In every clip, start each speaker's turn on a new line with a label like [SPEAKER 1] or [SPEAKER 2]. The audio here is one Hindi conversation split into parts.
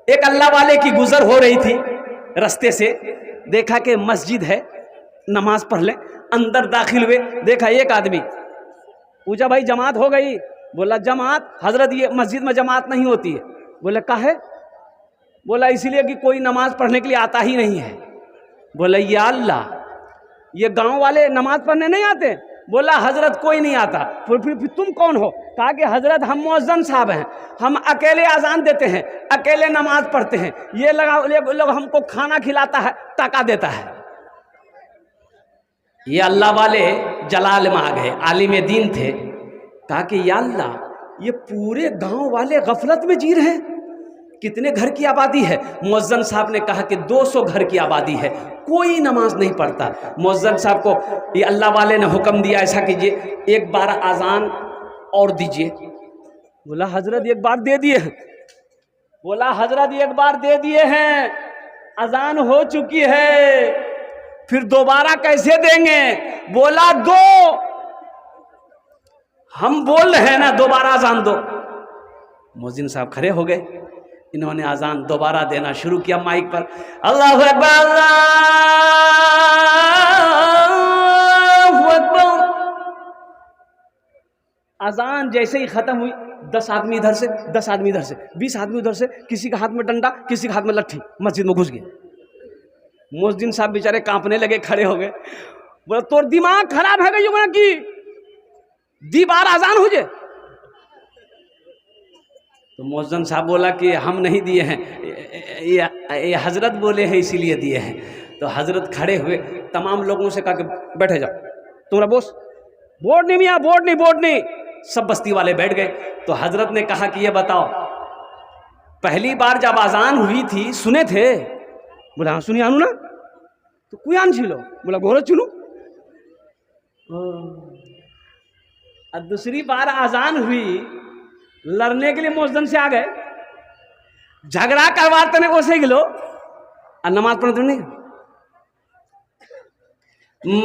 [SPEAKER 1] एक अल्लाह वाले की गुजर हो रही थी रास्ते से, देखा कि मस्जिद है, नमाज पढ़ ले। अंदर दाखिल हुए, देखा एक आदमी। पूछा भाई जमात हो गई? बोला जमात हजरत ये मस्जिद में जमात नहीं होती है। बोले काहे? बोला इसलिए कि कोई नमाज पढ़ने के लिए आता ही नहीं है। बोला या अल्लाह, ये गांव वाले नमाज पढ़ने नहीं आते? बोला हजरत कोई नहीं आता। फिर तुम कौन हो? कहा कि हजरत हम मुअज्जिन साहब हैं, हम अकेले अजान देते हैं, अकेले नमाज पढ़ते हैं, ये लोग हमको खाना खिलाता है, टका देता है। ये अल्लाह वाले जलाल में आ गए, आलिम दीन थे। कहा कि या अल्लाह, ये पूरे गांव वाले गफलत में जी रहे हैं। कितने घर की आबादी है? मुअज्जिन साहब ने कहा कि 200 घर की आबादी है, कोई नमाज नहीं पढ़ता। मुअज्जिन साहब को ये अल्लाह वाले ने हुक्म दिया, ऐसा कीजिए एक बार अजान और दीजिए। बोला हजरत एक बार दे दिए हैं। बोला हजरत एक बार दे दिए हैं, अजान हो चुकी है, फिर दोबारा कैसे देंगे? बोला दो, हम बोल रहे हैं ना दोबारा अजान दो। मुअज्जिन साहब खड़े हो गए, इन्होंने अजान दोबारा देना शुरू किया माइक पर। अल्लाहु अकबर, अल्लाहु अकबर। अजान जैसे ही खत्म हुई, 10 आदमी इधर से, 10 आदमी इधर से, 20 आदमी उधर से, किसी का हाथ में डंडा, किसी का हाथ में लट्ठी, मस्जिद में घुस गए। मुअज्जिन साहब बेचारे कांपने लगे, खड़े हो गए। बोला तोर दिमाग खराब है गई कि दी बार अजान हो जाए? तो मुअज्जिन साहब बोला कि हम नहीं दिए हैं, ये हजरत बोले हैं इसीलिए दिए हैं। तो हजरत खड़े हुए, तमाम लोगों से कहा कि बैठे जाओ, तुम्हारा बोस बोर्ड नहीं मियाँ, बोर्ड नहीं। सब बस्ती वाले बैठ गए। तो हजरत ने कहा कि ये बताओ, पहली बार जब अजान हुई थी सुने थे? बोला हाँ सुनिए आनू ना, तो कोई आन छिलो? बोला घोर चुनू। और दूसरी बार अजान हुई, लड़ने के लिए मुअज्जिन से आ गए, झगड़ा करवाते ने ओसे गिलो और नमाज पढ़ते नहीं।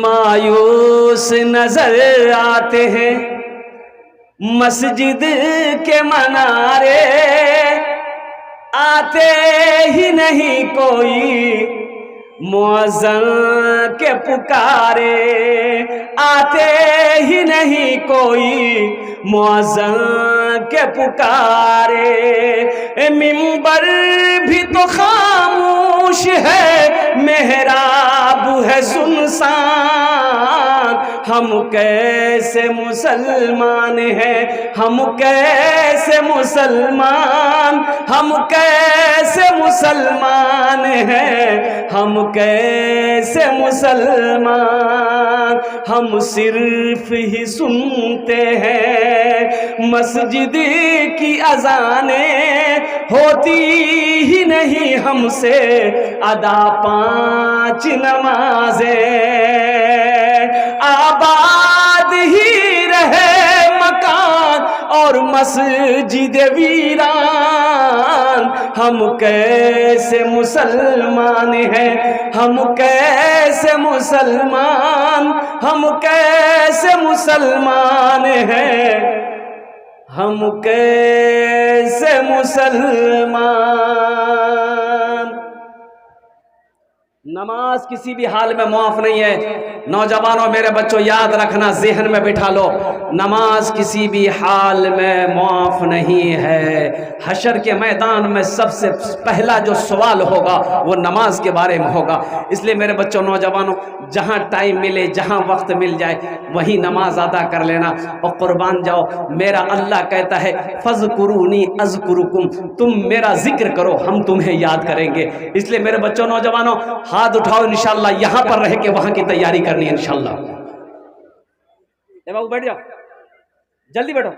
[SPEAKER 1] मायूस नजर आते हैं मस्जिद के मनारे, आते ही नहीं कोई मुअज्जिन के पुकारे, आते ही नहीं कोई मुअज्जिन के पुकारे। मिंबर भी तो खामोश है, मेहराब है सुनसान, हम कैसे मुसलमान हैं, हम कैसे मुसलमान, हम कैसे मुसलमान हैं, हम कैसे मुसलमान। हम सिर्फ ही सुनते हैं मस्जिद की अज़ानें, होती ही नहीं हमसे अदा 5 नमाजें। आबाद ही रहे मकान और मस्जिद वीरान, हम कैसे मुसलमान हैं, हम कैसे मुसलमान, हम कैसे मुसलमान हैं, हम कैसे मुसलमान। नमाज किसी भी हाल में मुआफ नहीं है। नौजवानों मेरे बच्चों याद रखना, ज़हन में बिठा लो, नमाज किसी भी हाल में मुआफ नहीं है। हशर के मैदान में सबसे पहला जो सवाल होगा वो नमाज के बारे में होगा। इसलिए मेरे बच्चों नौजवानों, जहाँ टाइम मिले, जहाँ वक्त मिल जाए वहीं नमाज अदा कर लेना और कुर्बान जाओ। मेरा अल्लाह कहता है फज़कुरूनी अज़कुरुकुम, तुम मेरा जिक्र करो हम तुम्हें याद करेंगे। इसलिए मेरे बच्चों नौजवानों हाथ उठाओ, इंशाल्लाह यहाँ पर रह के वहां की तैयारी करनी है इंशाल्लाह। बाबू बैठ जाओ, जल्दी बैठो।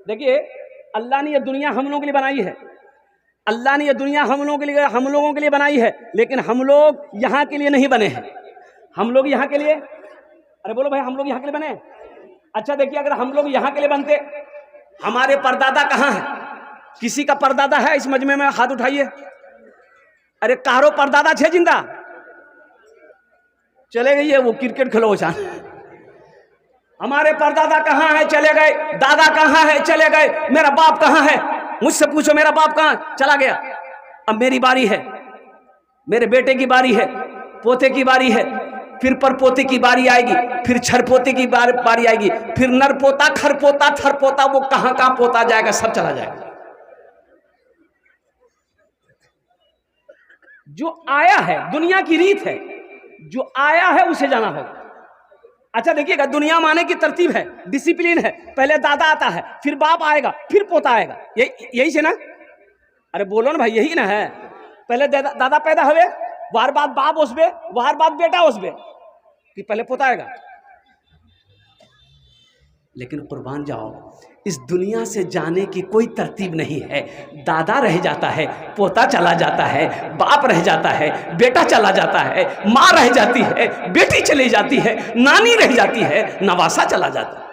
[SPEAKER 1] देखिए अल्लाह ने ये दुनिया हम लोगों के लिए बनाई है, अल्लाह ने ये दुनिया हम लोगों के लिए बनाई है, लेकिन हम लोग यहाँ के लिए नहीं बने हैं। हम लोग यहाँ के लिए, अरे बोलो भाई, हम लोग यहाँ के लिए बने। अच्छा देखिए, अगर हम लोग यहाँ के लिए बनते, हमारे परदादा कहाँ है? किसी का परदादा है इस मजमे में? हाथ उठाइए। अरे कारो परदादा छे जिंदा? चले गई है वो क्रिकेट खेलो चान। हमारे परदादा कहाँ है? चले गए। दादा कहाँ है? चले गए। मेरा बाप कहाँ है? मुझसे पूछो मेरा बाप कहाँ चला गया। अब मेरी बारी है, मेरे बेटे की बारी है, पोते की बारी है, फिर परपोते की बारी आएगी, फिर छरपोते की बारी आएगी, फिर नरपोता, खरपोता, थरपोता, वो कहां कहां पोता जाएगा, सब चला जाएगा। जो आया है, दुनिया की रीत है, जो आया है उसे जाना होगा। अच्छा देखिएगा, दुनिया माने की तरतीब है, डिसिप्लिन है, पहले दादा आता है, फिर बाप आएगा, फिर पोता आएगा, यही से ना? अरे बोलो ना भाई, यही ना है? पहले दादा पैदा हुए, वार बाद बाप उसबे, वार बाद बेटा उसबे, कि पहले पोता आएगा। लेकिन कुर्बान जाओ, इस दुनिया से जाने की कोई तरतीब नहीं है। दादा रह जाता है, पोता चला जाता है, बाप रह जाता है, बेटा चला जाता है, माँ रह जाती है, बेटी चली जाती है, नानी रह जाती है, नवासा चला जाता है।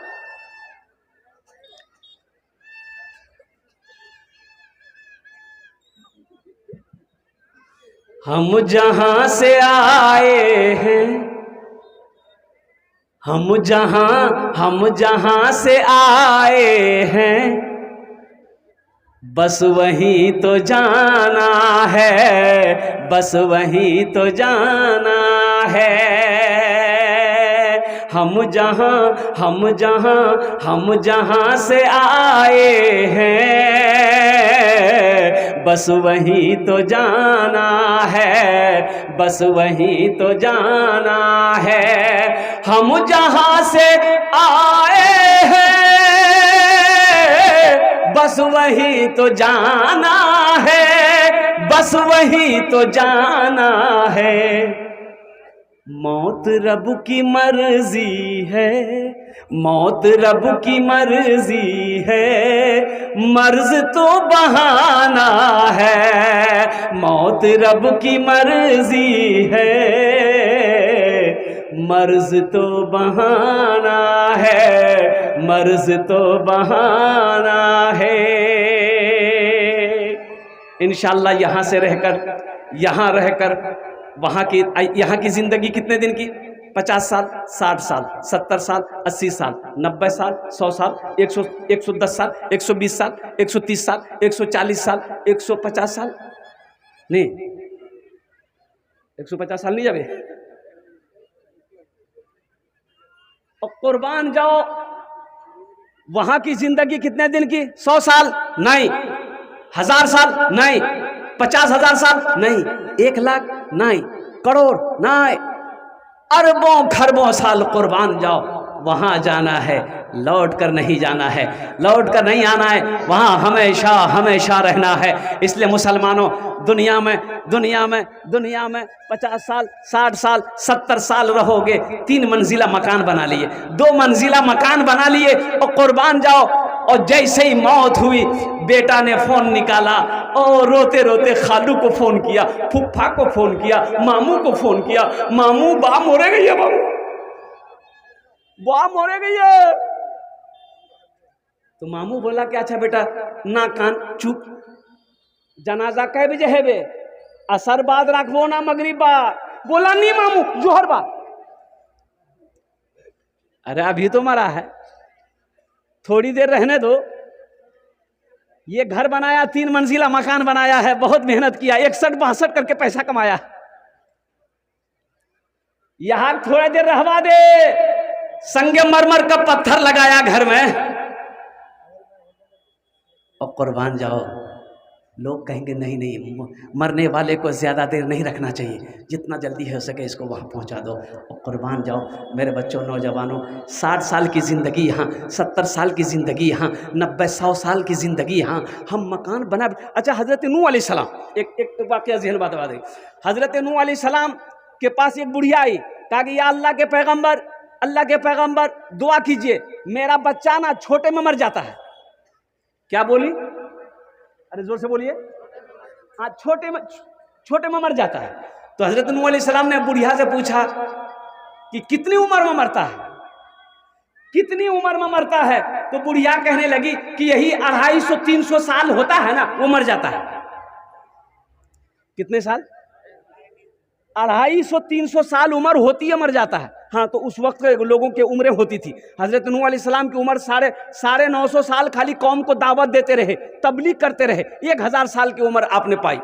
[SPEAKER 1] हम जहां से आए हैं, हम जहां से आए हैं, बस वहीं तो जाना है, बस वहीं तो जाना है। हम जहां से आए हैं, बस वहीं तो जाना है, बस वहीं तो जाना है। हम जहां से आए हैं, बस वहीं तो जाना है, बस वहीं तो जाना है। मौत रब की मर्जी है, मौत रब की मर्जी है, मर्ज तो बहाना है। मौत रब की मर्जी है, मर्ज तो बहाना है, मर्ज तो बहाना है। इंशाअल्लाह यहाँ से रहकर, यहाँ रहकर यहाँ की जिंदगी कितने दिन की? 50 साल, 60 साल, 70 साल, 80 साल, 90 साल, 100 साल, 110 साल, 120 साल, 130 साल, 140 साल, 150 साल नहीं, 150 साल नहीं जावे। और कुर्बान जाओ, वहां की जिंदगी कितने दिन की? 100 साल नहीं, 1000 साल नहीं, 50,000 साल नहीं, 1 लाख नहीं, करोड़ नहीं, अरबों खरबों साल कुर्बान जाओ, वहां जाना है, लौट कर नहीं जाना है, लौट कर नहीं आना है, वहां हमेशा हमेशा रहना है। इसलिए मुसलमानों, दुनिया में 50 साल, 60 साल, 70 साल रहोगे, 3 मंजिला मकान बना लिए, 2 मंजिला मकान बना लिए, और कुर्बान जाओ। और जैसे ही मौत हुई, बेटा ने फोन निकाला और रोते रोते खालू को फोन किया, फुफ्फा को फोन किया, मामू को फोन किया, मामू बा मोरे गई है, बाबू बा मोरे गई है। तो मामू बोला कि अच्छा बेटा, ना कान चुप, जनाजा कै बजे है बे? असर बाद रखबो ना मगरिब बाद? बोला नहीं मामू, जोहर बाद। अरे अभी तो मरा है, थोड़ी देर रहने दो। ये घर बनाया, 3 मंजिला मकान बनाया है, बहुत मेहनत किया, 61-62 करके पैसा कमाया, यहां थोड़ी देर रहवा दे। संगमरमर का पत्थर लगाया घर में, और कुर्बान जाओ। लोग कहेंगे नहीं नहीं, मरने वाले को ज़्यादा देर नहीं रखना चाहिए, जितना जल्दी हो सके इसको वहाँ पहुँचा दो, और कुर्बान जाओ। मेरे बच्चों, नौजवानों, 60 साल की ज़िंदगी यहाँ, 70 साल की ज़िंदगी यहाँ, 90-100 साल की ज़िंदगी यहाँ, हम मकान बना। अच्छा, हज़रत नूह अलैहिस्सलाम, एक वाक़या ज़हन बात बता दें। हज़रत नूह अलैहिस्सलाम के पास एक बुढ़िया आई, कहा कि या अल्लाह के पैगम्बर, दुआ कीजिए, मेरा बच्चा ना छोटे में मर जाता है। क्या बोली? अरे जोर से बोलिए। हाँ, छोटे में मर जाता है। तो हजरत नूह अलैहिस्सलाम ने बुढ़िया से पूछा कि कितनी उम्र में मरता है, कितनी उम्र में मरता है? तो बुढ़िया कहने लगी कि यही 250-300 साल होता है ना, वो मर जाता है। कितने साल? 250-300 साल उम्र होती है, मर जाता है। हाँ, तो उस वक्त लोगों की उम्रें होती थी। हजरत नूह अलैहिस्सलाम की उम्र 950 साल खाली कौम को दावत देते रहे, तबलीग करते रहे, 1000 साल की उम्र आपने पाई।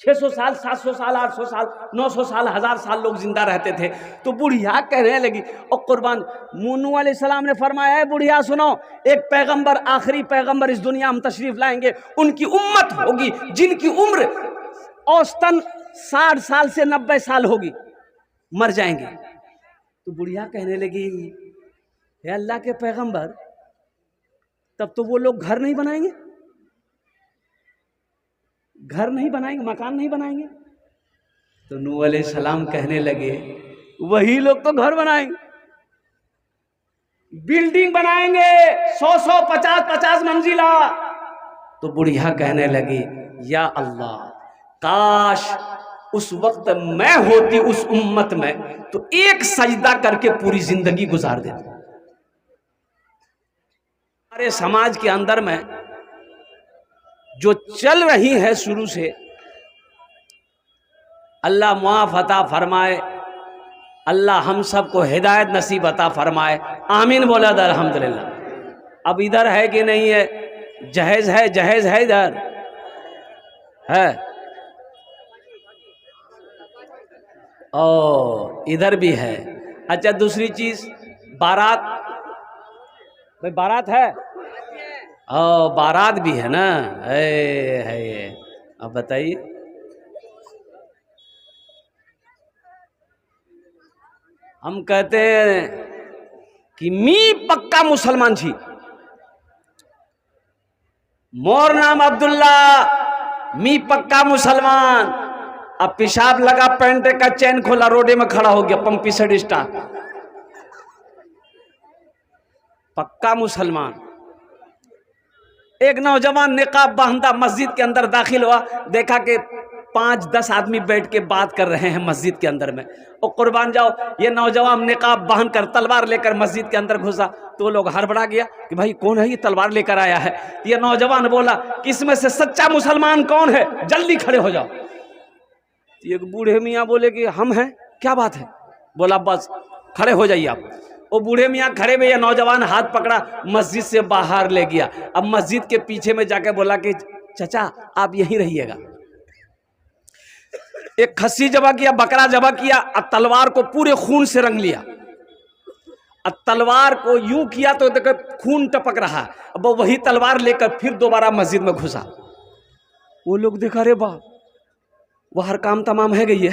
[SPEAKER 1] 600 साल, 700 साल, 800 साल, 900 साल, 1000 साल लोग जिंदा रहते थे। तो बुढ़िया कहने लगी, और कुर्बान नूह अलैहिस्सलाम ने फरमाया है बुढ़िया सुनो, एक पैगंबर, आखिरी पैगंबर इस दुनिया में तशरीफ लाएंगे, उनकी उम्मत होगी जिनकी उम्र औसतन 60 साल से 90 साल होगी, मर जाएंगे। तो बुढ़िया कहने लगी, हे अल्लाह के पैगंबर, तब तो वो लोग घर नहीं बनाएंगे, घर नहीं बनाएंगे, मकान नहीं बनाएंगे। तो नूह अलैहिस्सलाम कहने लगे, वही लोग तो घर बनाएंगे, बिल्डिंग बनाएंगे 100-100, 50-50 मंजिला। तो बुढ़िया कहने लगी, या अल्लाह, काश उस वक्त मैं होती उस उम्मत में तो एक सजदा करके पूरी जिंदगी गुजार देती। हमारे समाज के अंदर में जो चल रही है शुरू से, अल्लाह मुआफ़ अता फरमाए, अल्लाह हम सबको हिदायत नसीब अता फरमाए, आमीन बोला दर अल्हम्दुलिल्लाह। अब इधर है कि नहीं है? जहेज है, जहेज है, इधर है, ओ इधर भी है। अच्छा दूसरी चीज, बारात, भाई बारात है, ओ बारात भी है ना, है। अब बताइए, हम कहते हैं कि मी पक्का मुसलमान छी, मोर नाम अब्दुल्ला, मी पक्का मुसलमान। अब पेशाब लगा, पैंट का चैन खोला, रोडे में खड़ा हो गया, पंपी सेट स्टार, पक्का मुसलमान। एक नौजवान निकाब बांधा मस्जिद के अंदर दाखिल हुआ, देखा कि 5-10 आदमी बैठ के बात कर रहे हैं मस्जिद के अंदर में, और कुर्बान जाओ ये नौजवान निकाब बांध कर तलवार लेकर मस्जिद के अंदर घुसा। तो लोग हड़बड़ा गया कि भाई कौन है ये तलवार लेकर आया है। ये नौजवान बोला कि इसमें से सच्चा मुसलमान कौन है, जल्दी खड़े हो जाओ। एक बूढ़े मियाँ बोले कि हम हैं, क्या बात है? बोला बस खड़े हो जाइए आप। वो बूढ़े मियाँ खड़े हुए, नौजवान हाथ पकड़ा, मस्जिद से बाहर ले गया। अब मस्जिद के पीछे में जाके बोला कि चचा आप यहीं रहिएगा। एक खस्सी जबा किया, बकरा जबा किया, अब तलवार को पूरे खून से रंग लिया। अब तलवार को यूं किया तो देखो खून टपक रहा। अब वही तलवार लेकर फिर दोबारा मस्जिद में घुसा। वो लोग देखा, रे वाह, वह हर काम तमाम है गई है।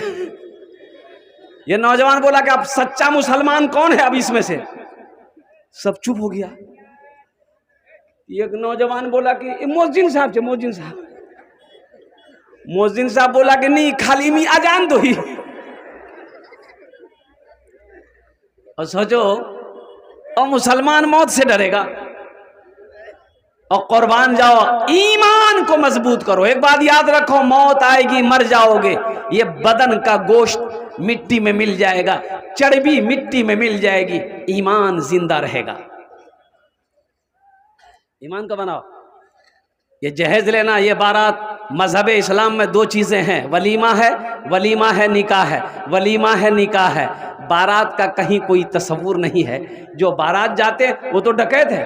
[SPEAKER 1] ये नौजवान बोला कि अब सच्चा मुसलमान कौन है अब इसमें से? सब चुप हो गया। एक नौजवान बोला कि मोहसिन साहब थे, मोहसिन साहब। मोहसिन साहब बोला कि नहीं, खाली मी अजान दो ही। और सोचो, और मुसलमान मौत से डरेगा? और कुर्बान जाओ, ईमान को मजबूत करो। एक बात याद रखो, मौत आएगी, मर जाओगे, ये बदन का गोश्त मिट्टी में मिल जाएगा, चर्बी मिट्टी में मिल जाएगी, ईमान जिंदा रहेगा। ईमान को बनाओ। ये जहेज लेना, ये बारात, मजहब इस्लाम में 2 चीजें हैं, वलीमा है, निकाह है। वलीमा है, निकाह है। बारात का कहीं कोई तस्वुर नहीं है। जो बारात जाते वो तो डकैत है।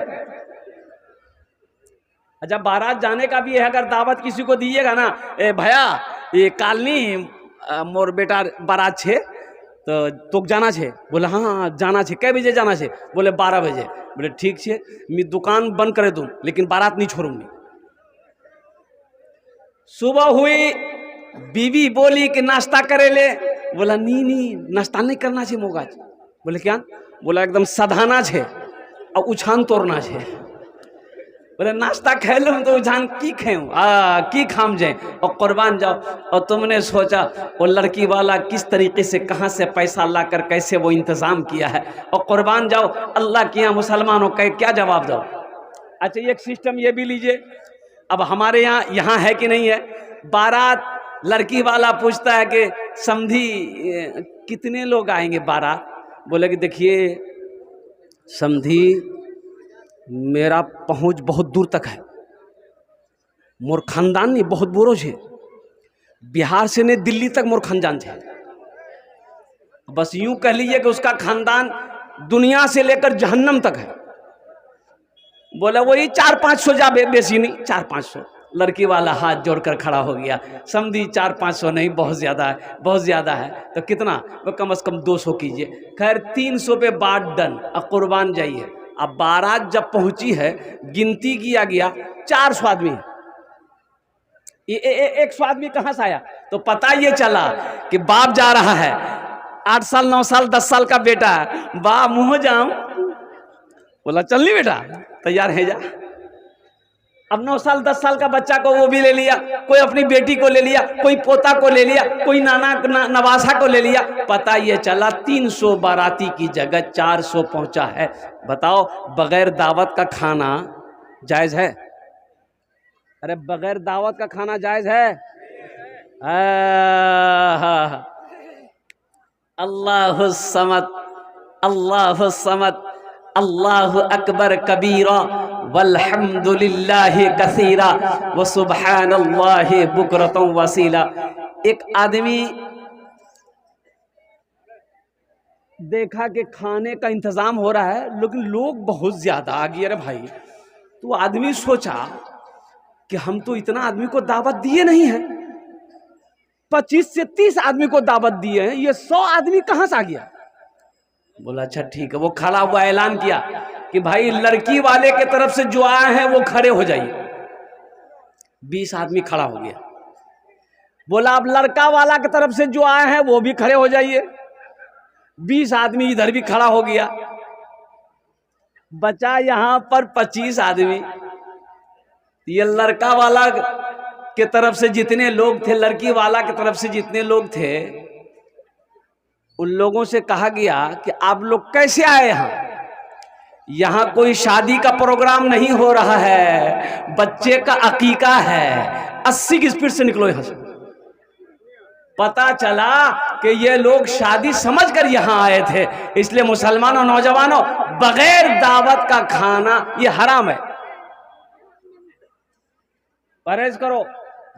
[SPEAKER 1] अच्छा, बारात जाने का भी है, अगर दावत किसी को दीजिएगा ना, ए भैया ये कालनी मोर बेटा बारात छे तो जाना छे। बोले हाँ जाना छे। कै बजे जाना छे? बोले 12 बजे। बोले ठीक छे, मैं दुकान बंद करे दूँ लेकिन बारात नहीं छोड़ूंगी। सुबह हुई, बीवी बोली कि नाश्ता करे ले। बोला नहीं नाश्ता नहीं करना छे मोगा। बोले क्या? बोला एकदम सधाना छे और उछान तोड़ना छे। बोले नाश्ता खे लो तो उछान की खेऊं, की खाम जाए। और कुर्बान जाओ, और तुमने सोचा वो लड़की वाला किस तरीके से, कहाँ से पैसा लाकर कैसे वो इंतज़ाम किया है। और कुर्बान जाओ, अल्लाह के यहाँ मुसलमानों का क्या जवाब दो। अच्छा, एक सिस्टम ये भी लीजिए, अब हमारे यहाँ है कि नहीं है, बारात लड़की वाला पूछता है कि समधी कितने लोग आएंगे बारात? बोले कि देखिए समधी, मेरा पहुंच बहुत दूर तक है, मोर खानदान नहीं बहुत बोरो छे, बिहार से ने दिल्ली तक मोर खानदान छे। बस यूं कह लीजिए कि उसका खानदान दुनिया से लेकर जहन्नम तक है। बोले वही 400-500 जा, बेसी नहीं, 400-500। लड़की वाला हाथ जोड़कर खड़ा हो गया, समझी 400-500 नहीं, बहुत ज़्यादा है, बहुत ज़्यादा है। तो कितना? वो कम से कम 200 कीजिए। खैर 300 पे बात डन, अब कुर्बान जाइए। अब बारात जब पहुंची है, गिनती किया गया 400 आदमी है। 100 आदमी कहाँ से आया? तो पता ये चला कि बाप जा रहा है, 8 साल 9 साल 10 साल का बेटा है, बा मुँह जाऊं, बोला चल नहीं बेटा, तैयार है जा। अब 9 साल 10 साल का बच्चा को वो भी ले लिया, कोई अपनी बेटी को ले लिया, कोई पोता को ले लिया, कोई नवासा को ले लिया। पता ये चला 300 बाराती की जगह 400 पहुंचा है। बताओ, बगैर दावत का खाना जायज है? अरे बगैर दावत का खाना जायज है? अल्लाहु समद, अल्लाहु समद, अल्लाहु अकबर कबीरा वल्हम्दुलिल्लाहि कसीरा व सुब्हानल्लाहि बुकरतम वसीला। एक आदमी देखा कि खाने का इंतजाम हो रहा है, लेकिन लोग बहुत ज्यादा आ गए। अरे भाई, तो आदमी सोचा कि हम तो इतना आदमी को दावत दिए नहीं है, 25 से 30 आदमी को दावत दिए हैं, ये 100 आदमी कहां से आ गया? बोला अच्छा ठीक है। वो खड़ा हुआ ऐलान किया कि भाई लड़की वाले के तरफ से जो आए हैं वो खड़े हो जाइए। 20 आदमी खड़ा हो गया। बोला अब लड़का वाला की तरफ से जो आए हैं वो भी खड़े हो जाइए। 20 आदमी इधर भी खड़ा हो गया। बचा यहां पर 25 आदमी। ये लड़का वाला के तरफ से जितने लोग थे, लड़की वाला की तरफ से जितने लोग थे, उन लोगों से कहा गया कि आप लोग कैसे आए यहाँ कोई शादी का प्रोग्राम नहीं हो रहा है, बच्चे का अकीका है। 80 की स्पीड से निकलो यहां से। पता चला कि ये लोग शादी समझकर यहाँ आए थे। इसलिए मुसलमानों, नौजवानों, बगैर दावत का खाना ये हराम है, परहेज करो।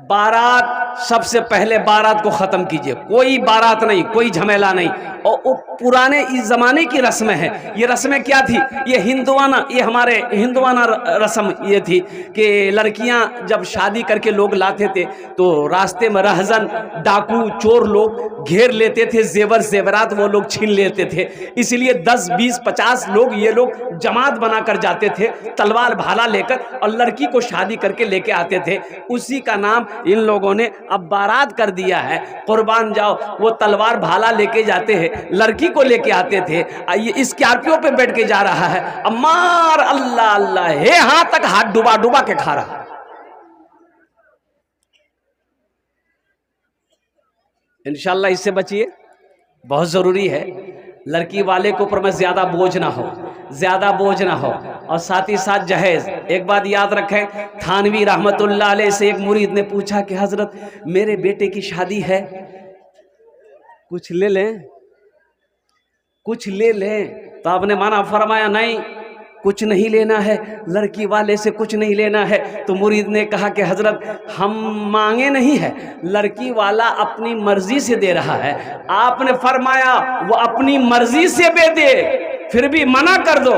[SPEAKER 1] बारात, सबसे पहले बारात को खत्म कीजिए। कोई बारात नहीं, कोई झमेला नहीं। और वो पुराने इस जमाने की रस्में हैं। ये रस्में क्या थी? ये हिंदुआना, ये हमारे हिंदुआना रस्म ये थी कि लड़कियां जब शादी करके लोग लाते थे तो रास्ते में रहजन, डाकू, चोर लोग घेर लेते थे, जेवर जेवरात वो लोग छीन लेते थे। इसलिए 10, 20, 50 लोग ये लोग जमात बनाकर जाते थे, तलवार भाला लेकर, और लड़की को शादी करके लेके आते थे। उसी का नाम इन लोगों ने अब बारात कर दिया है। कुर्बान जाओ, वो तलवार भाला लेके जाते हैं, लड़की को लेके आते थे। ये स्कॉर्पियो पे बैठ के जा रहा है, अब मार अल्लाह अल्लाह है, हाथ तक हाथ डुबा डुबा के खा रहा। इंशाल्लाह इससे बचिए, बहुत जरूरी है। लड़की वाले के ऊपर में ज्यादा बोझ ना हो, ज्यादा बोझ ना हो। और साथ ही साथ जहेज। एक बात याद रखें, थानवी रहमतुल्लाह अलैह से एक मुरीद ने पूछा कि हजरत मेरे बेटे की शादी है, कुछ ले लें, कुछ ले लें। तो आपने माना फरमाया नहीं, कुछ नहीं लेना है, लड़की वाले से कुछ नहीं लेना है। तो मुरीद ने कहा कि हजरत हम मांगे नहीं है, लड़की वाला अपनी मर्जी से दे रहा है। आपने फरमाया वो अपनी मर्जी से दे दे, फिर भी मना कर दो,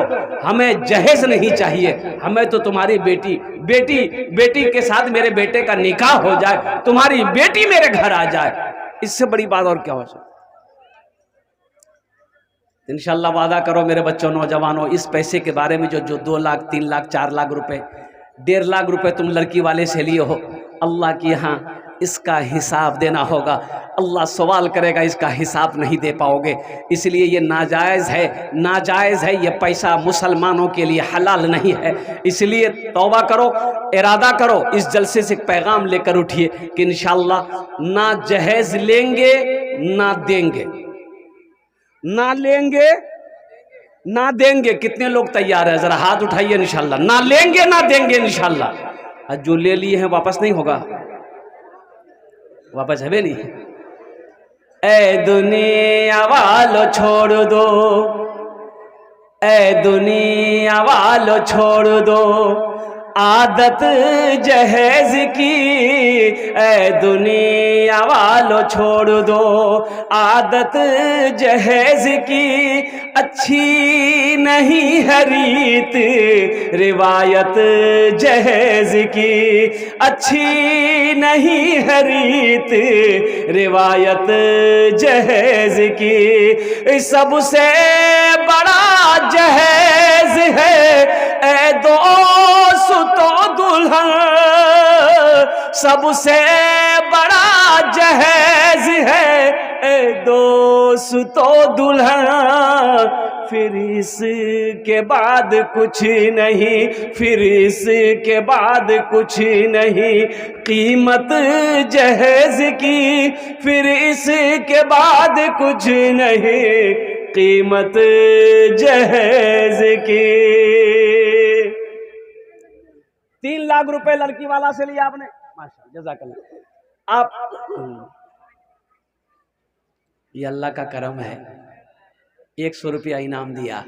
[SPEAKER 1] हमें जहेज नहीं चाहिए, हमें तो तुम्हारी बेटी के साथ मेरे बेटे का निकाह हो जाए, तुम्हारी बेटी मेरे घर आ जाए। इससे बड़ी बात और क्या हो सकती? इंशाल्लाह वादा करो मेरे बच्चों, नौजवानों, इस पैसे के बारे में जो 2 लाख 3 लाख 4 लाख रुपए, 1.5 लाख रुपए तुम लड़की वाले से लिए हो, अल्लाह के यहाँ इसका हिसाब देना होगा। अल्लाह सवाल करेगा, इसका हिसाब नहीं दे पाओगे। इसलिए ये नाजायज़ है, नाजायज़ है। ये पैसा मुसलमानों के लिए हलाल नहीं है। इसलिए तौबा करो, इरादा करो, इस जलसे से पैगाम लेकर उठिए कि इंशाल्लाह ना जहेज लेंगे ना देंगे, ना लेंगे ना देंगे। कितने लोग तैयार है? जरा हाथ उठाइए। इंशाल्लाह ना लेंगे ना देंगे इंशाल्लाह। जो ले लिए हैं वापस नहीं होगा, वापस है नहीं। ए दुनिया वालों छोड़ दो, ए दुनिया वालों छोड़ दो, आदत जहेज की ऐ दुनिया वालों छोड़ दो, आदत जहेज की अच्छी नहीं है रीत, रिवायत जहेज की अच्छी नहीं है रीत, रिवायत जहेज की सबसे बड़ा जहेज है ऐ दोस्तों दुल्हन, सबसे बड़ा जहेज है ऐ दोस्तों दुल्हन, फिर इसके बाद कुछ नहीं, फिर इसके बाद कुछ नहीं, कीमत जहेज की फिर इसके बाद कुछ नहीं, कीमत जहेज की। 3 लाख रुपए लड़की वाला से लिया आपने, माशाअल्लाह जज़ाकल्लाह। आप ये अल्लाह का करम है, 100 रुपया इनाम दिया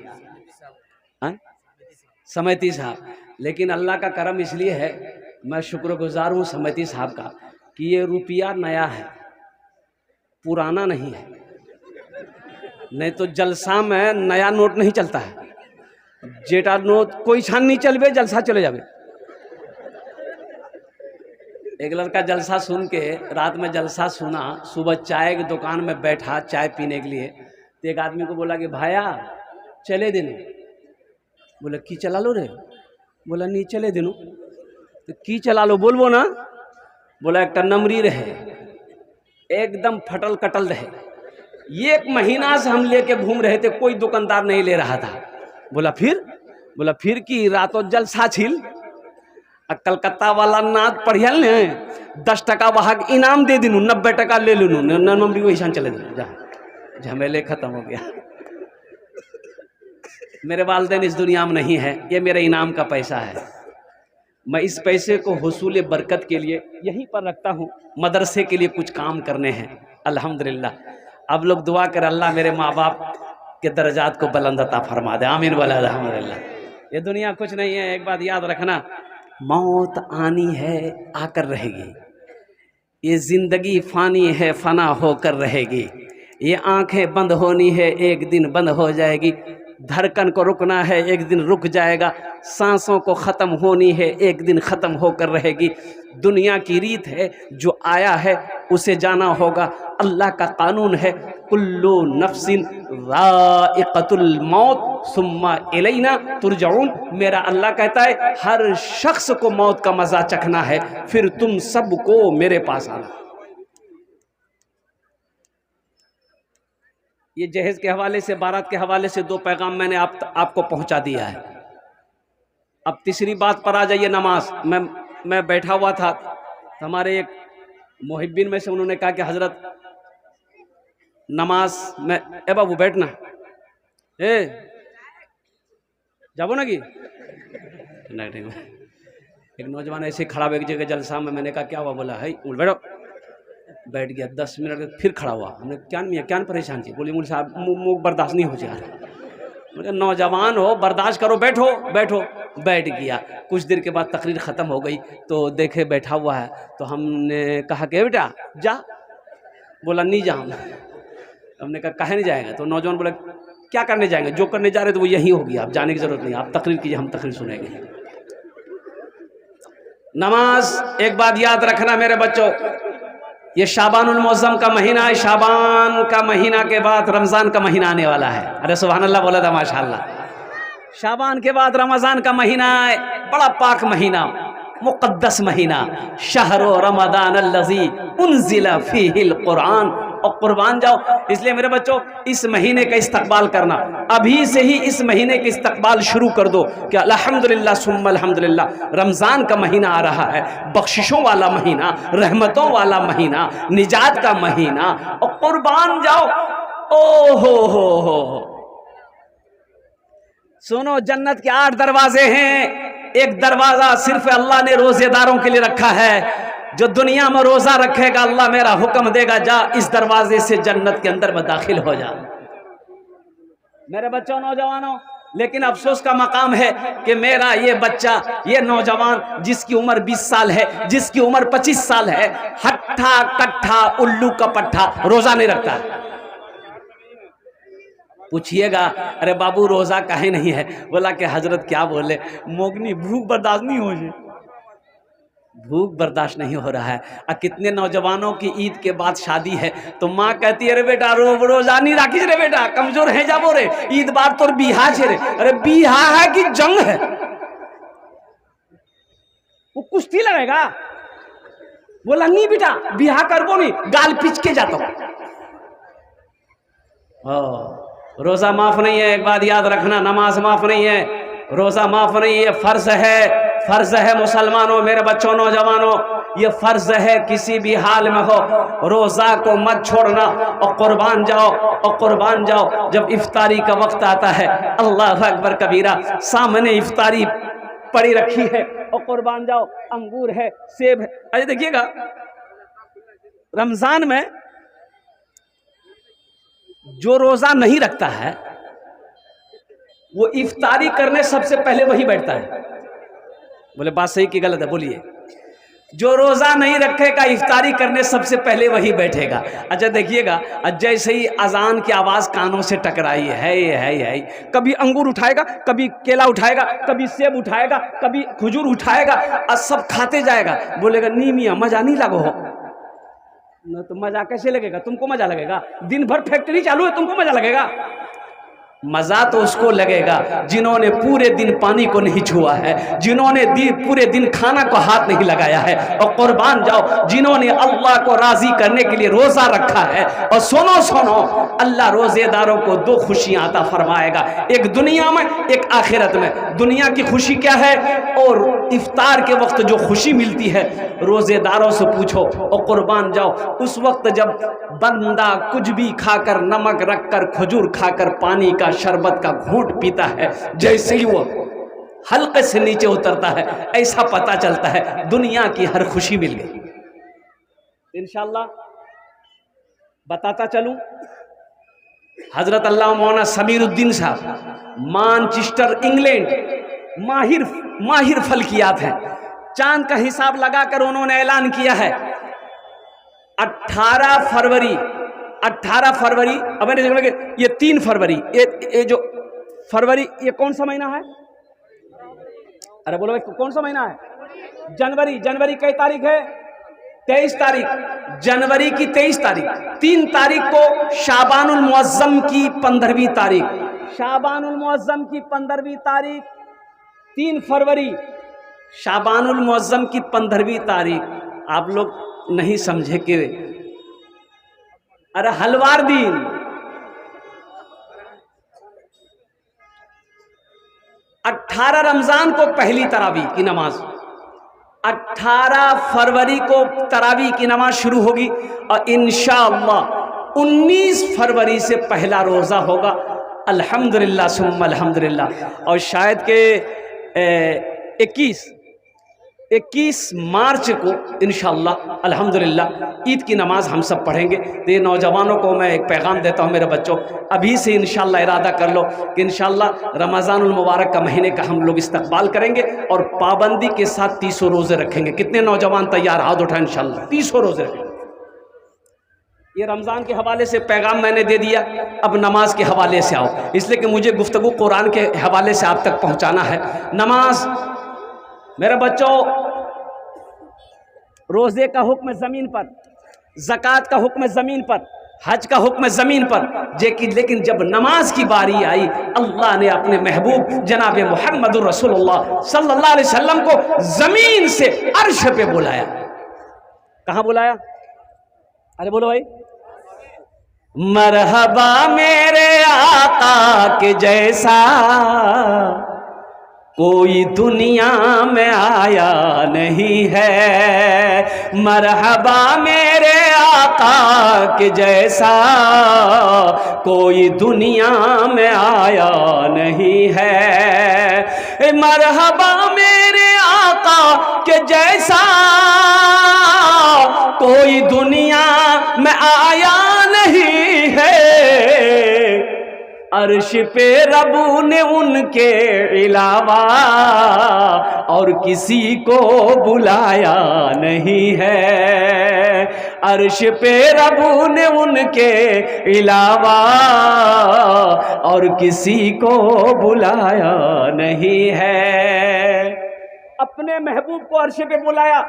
[SPEAKER 1] समिति साहब, लेकिन अल्लाह का करम इसलिए है, मैं शुक्रगुजार हूँ समिति साहब का कि ये रुपया नया है, पुराना नहीं है। नहीं तो जलसा में नया नोट नहीं चलता है, जेटा नोट कोई छान नहीं चलवे, जलसा चले जावे। एक लड़का जलसा सुन के, रात में जलसा सुना, सुबह चाय की दुकान में बैठा चाय पीने के लिए, तो एक आदमी को बोला कि भाया चले दिन। बोला की चला लो रे? बोला नहीं चले दिनों। तो की चला लो बोलबो ना? बोला एक नमरी रहे एकदम फटल कटल रहे, 1 महीना से हम लेके घूम रहे थे, कोई दुकानदार नहीं ले रहा था। बोला फिर की रातों जलसा छिल, कलकत्ता वाला नाथ पढ़ियल ने 10 टका वाहक इनाम दे दिनू, 90 टका ले लूनू, नमरी वैसा चले दिनू, झमेले खत्म हो गया। मेरे वालिदैन इस दुनिया में नहीं है, ये मेरे इनाम का पैसा है, मैं इस पैसे को हुसूल बरकत के लिए यहीं पर रखता हूँ, मदरसे के लिए कुछ काम करने हैं अल्हम्दुलिल्लाह। अब लोग दुआ कर अल्लाह मेरे माँ बाप के दर्जात को बुलंद अता फरमा दे, आमीन वाला अल्हम्दुलिल्लाह। ये दुनिया कुछ नहीं है, एक बात याद रखना, मौत आनी है आकर रहेगी, ये जिंदगी फानी है फना होकर रहेगी, ये आंखें बंद होनी है एक दिन बंद हो जाएगी, धड़कन को रुकना है एक दिन रुक जाएगा, सांसों को ख़त्म होनी है एक दिन ख़त्म होकर रहेगी। दुनिया की रीत है, जो आया है उसे जाना होगा, अल्लाह का कानून है, कुल्लु नफ्सिन ज़ाइक़तुल मौत सुम्मा इलैना तुरजऊन। मेरा अल्लाह कहता है हर शख्स को मौत का मज़ा चखना है, फिर तुम सबको मेरे पास आना। ये जहेज के हवाले से, बारात के हवाले से 2 पैगाम मैंने आपको पहुंचा दिया है। अब तीसरी बात पर आ जाइए, नमाज। मैं बैठा हुआ था, तो हमारे एक मुहिब्बिन में से उन्होंने कहा कि हजरत नमाज में, ए बाबू बैठना, ए जाबो ना कि नहीं। एक नौजवान ऐसे खड़ा हुआ एक जगह जलसा में, मैंने कहा क्या हुआ? बोला है बैठो। बैठ गया, 10 मिनट फिर खड़ा हुआ। हमने क्या परेशान थी? बोली मुझे साहब मुँह बर्दाश्त नहीं हो जा रहा। मुझे नौजवान हो बर्दाश्त करो, बैठो बैठो। बैठ गया, कुछ देर के बाद तकरीर ख़त्म हो गई, तो देखे बैठा हुआ है, तो हमने कहा कि बेटा जा। बोला नहीं जाऊँ। हमने कहा काहे नहीं जाएगा? तो नौजवान बोला क्या करने जाएंगे? जो करने जा रहे तो वो यही होगी, आप जाने की ज़रूरत नहीं, आप तकरीर कीजिए, हम तकरीर सुनेंगे। नमाज, एक बात याद रखना मेरे बच्चों, ये शाबानुल मौसम का महीना है, शाबान का महीना के बाद रमज़ान का महीना आने वाला है। अरे सुभान अल्लाह बोला था माशाअल्लाह। शाबान के बाद रमज़ान का महीना है, बड़ा पाक महीना, मुक़द्दस महीना, शहरो रमज़ान अल्लज़ी उन्ज़िला फ़ीहिल क़ुरआन। और कुर्बान जाओ, इसलिए मेरे बच्चों इस महीने का इस्तकबाल करना, अभी से ही इस महीने का इस्तकबाल शुरू कर दो कि अल्हम्दुलिल्लाह सुम्मा अल्हम्दुलिल्लाह, रमज़ान का महीना आ रहा है, बख्शिशों वाला महीना, रहमतों वाला महीना, निजात का महीना। और कुर्बान जाओ। ओ हो। सुनो, जन्नत के 8 दरवाजे हैं, एक दरवाजा सिर्फ अल्लाह ने रोजेदारों के लिए रखा है। जो दुनिया में रोजा रखेगा, अल्लाह मेरा हुक्म देगा जा इस दरवाजे से जन्नत के अंदर में दाखिल हो जा। मेरे बच्चों, नौजवानों, लेकिन अफसोस का मकाम है कि मेरा ये बच्चा, ये नौजवान जिसकी उम्र 20 साल है, जिसकी उम्र 25 साल है, हट्ठा कट्ठा उल्लू का पट्ठा रोजा नहीं रखता। पूछिएगा अरे बाबू रोजा काहे नहीं है? बोला कि हजरत क्या बोले, मोगनी भूख बर्दाश्त नहीं हो जी, भूख बर्दाश्त नहीं हो रहा है। और कितने नौजवानों की ईद के बाद शादी है तो माँ कहती है अरे बेटा रोजा नहीं राखी रे बेटा, कमजोर है जाबो रे, ईद बार तो बिहा छे रे। अरे बिहा है कि जंग है? वो कुश्ती लगेगा? बोला नहीं बेटा बिहा करबो नहीं, गाल पीच के जाता हूं। रोजा माफ नहीं है, एक बात याद रखना, नमाज माफ नहीं है, रोजा माफ नहीं है, फर्ज है। फर्ज है मुसलमानों, मेरे बच्चों, नौजवानों, ये फर्ज है किसी भी हाल में हो रोजा को मत छोड़ना और कुर्बान जाओ, और कुर्बान जाओ। जब इफ्तारी का वक्त आता है, अल्लाह अकबर कबीरा, सामने इफ्तारी पड़ी रखी है और कुर्बान जाओ, अंगूर है, सेब है। अरे देखिएगा रमजान में जो रोजा नहीं रखता है वो इफ्तारी करने सबसे पहले वही बैठता है। बोले बात सही कि गलत है? बोलिए। जो रोजा नहीं रखेगा इफ्तारी करने सबसे पहले वही बैठेगा। अच्छा देखिएगा, जैसे ही अजान की आवाज कानों से टकराई है, कभी अंगूर उठाएगा, कभी केला उठाएगा, कभी सेब उठाएगा, कभी खजूर उठाएगा और सब खाते जाएगा। बोलेगा नी मियाँ मजा नहीं लगो हो न, तो मजा कैसे लगेगा? तुमको मजा लगेगा? दिन भर फैक्ट्री चालू है, तुमको मजा लगेगा? मजा तो उसको लगेगा जिन्होंने पूरे दिन पानी को नहीं छुआ है, जिन्होंने पूरे दिन खाना को हाथ नहीं लगाया है। और कुर्बान जाओ जिन्होंने अल्लाह को राजी करने के लिए रोजा रखा है। और सुनो सुनो, अल्लाह रोजेदारों को दो खुशियां अता फरमाएगा, एक दुनिया में, एक आखिरत में। दुनिया की खुशी क्या है? और इफ्तार के वक्त जो खुशी मिलती है, रोजेदारों से पूछो। और कुर्बान जाओ उस वक्त जब बंदा कुछ भी खाकर, नमक रखकर, खजूर खाकर, पानी का, शरबत का घूंट पीता है, जैसे ही वो हल्के से नीचे उतरता है, ऐसा पता चलता है दुनिया की हर खुशी मिल गई। इंशाअल्लाह बताता चलूं, हजरत अल्लाह मौलाना समीरुद्दीन साहब, मानचेस्टर इंग्लैंड, माहिर फल्कियात हैं। चांद का हिसाब लगाकर उन्होंने ऐलान किया है 18 फरवरी, अब मैंने देखा कि ये 3 फरवरी, ये जो फरवरी, ये कौन सा महीना है? अरे बोलो कौन सा महीना है? जनवरी कई तारीख है? 23 तारीख। जनवरी की 23 तारीख, 3 तारीख को शाबानुल मुअज्जम की 15वीं तारीख, शाबानुल मुअज्जम की 15वीं तारीख, 3 फरवरी शाबानुल मुअज्जम की 15वीं तारीख। आप लोग नहीं समझे कि अरे हलवार दिन, 18 रमजान को पहली तरावी की नमाज, 18 फरवरी को तरावी की नमाज शुरू होगी और इंशाअल्लाह 19 फरवरी से पहला रोज़ा होगा। अल्हम्दुलिल्लाह सुम्मा अल्हम्दुलिल्लाह। और शायद के 21 मार्च को इंशाअल्लाह अल्हम्दुलिल्लाह ईद की नमाज हम सब पढ़ेंगे। तो ये नौजवानों को मैं एक पैगाम देता हूँ, मेरे बच्चों, अभी से इंशाअल्लाह इरादा कर लो कि इंशाअल्लाह रमज़ानुल मुबारक का महीने का हम लोग इस्तकबाल करेंगे और पाबंदी के साथ 300 रोज़े रखेंगे। कितने नौजवान तैयार? हाथ उठाएं। इंशाअल्लाह 300 रोज़े रखेंगे। ये रमज़ान के हवाले से पैगाम मैंने दे दिया, अब नमाज के हवाले से आओ, इसलिए कि मुझे गुफ्तगू कुरान के हवाले से आप तक पहुँचाना है। नमाज मेरे बच्चों, रोजे का हुक्म ज़मीन पर, ज़कात का हुक्म ज़मीन पर, हज का हुक्म ज़मीन पर, लेकिन जब नमाज की बारी आई, अल्लाह ने अपने महबूब जनाब मुहम्मदुर रसूलुल्लाह सल्लल्लाहु अलैहि वसल्लम को ज़मीन से अर्श पे बुलाया। कहाँ बुलाया? अरे बोलो भाई। मरहबा मेरे आका के जैसा कोई दुनिया में आया नहीं है, मरहबा मेरे आका के जैसा कोई दुनिया में आया नहीं है, मरहबा मेरे आका के जैसा कोई दुनिया में आया नहीं है। अर्श पे रब ने उनके अलावा और किसी को बुलाया नहीं है। अर्श पे रब ने उनके अलावा और किसी को बुलाया नहीं है। अपने महबूब को अर्श पे बुलाया